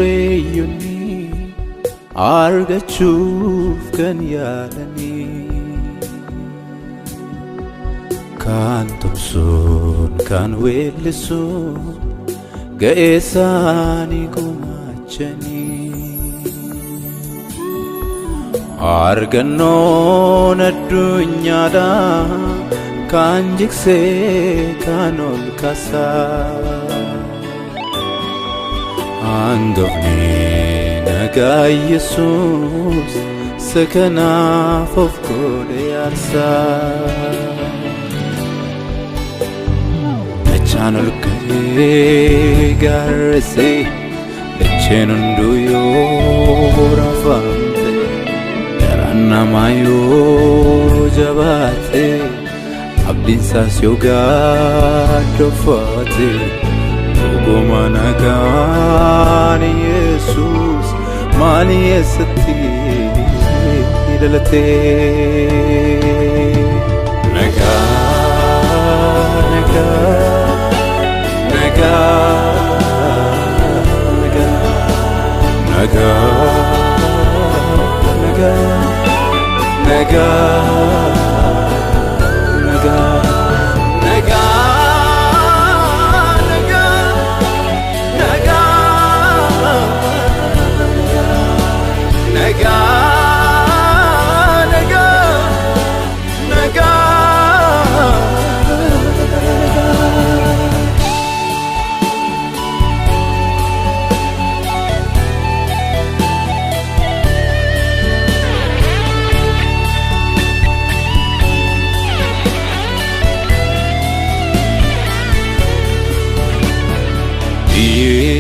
dureeyyonni argachuuf kan yaalanii kan tumsuun kan weellisuun ga'ee isaanii gumaachanii argannoon addunyaadhaa kan jiksee kan ol kaasaa hangafni nagaa yesuus sakanaaf of godhe aarsaa dachaan ol ka'ee gaarreessee dacheen hunduu yoo raafamte garaan namaa yoo jabaate abdiin isaas yoo gaaddofaate dhuguma nagaan yesuus maal eessatti dhalate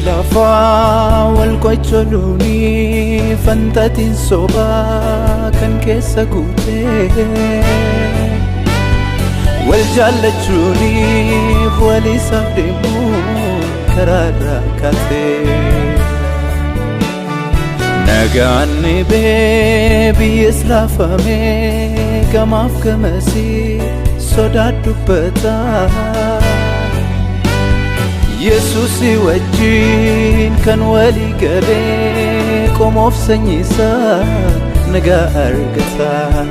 lafaa wal qocholuuni fantatiin sobaa kan keessa guutee wal jaallachuuniif walisaaf deemuun karaa irraa kaatee nagaan dhibee biyyas laafamee gamaaf gamasii sodaa dubbataa yesuusi wajjin kan walii galee qomoof sanyiisaa nagaa argataa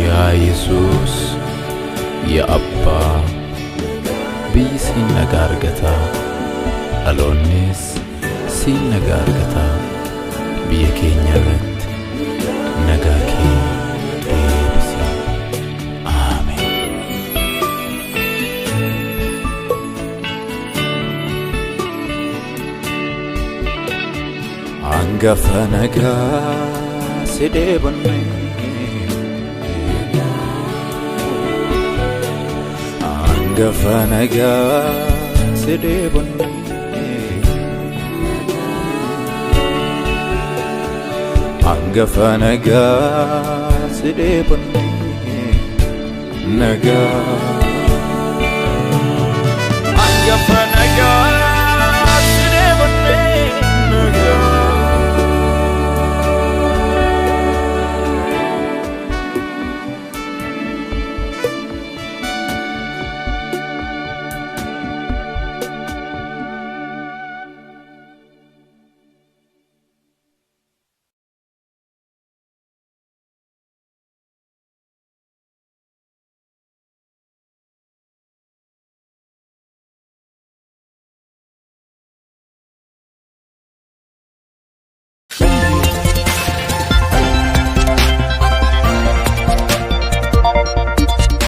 ያ ኢየሱስ የአባ biyyi siin nagaa argata dhaloonnis siin nagaa argata biyya keenya irratti nagaa kee deebisi Ameen. Hangafa nagaa si dheebonne Hangafa nagaa si dheebonne Hangafa nagaa si dheebonne nagaa Hangafa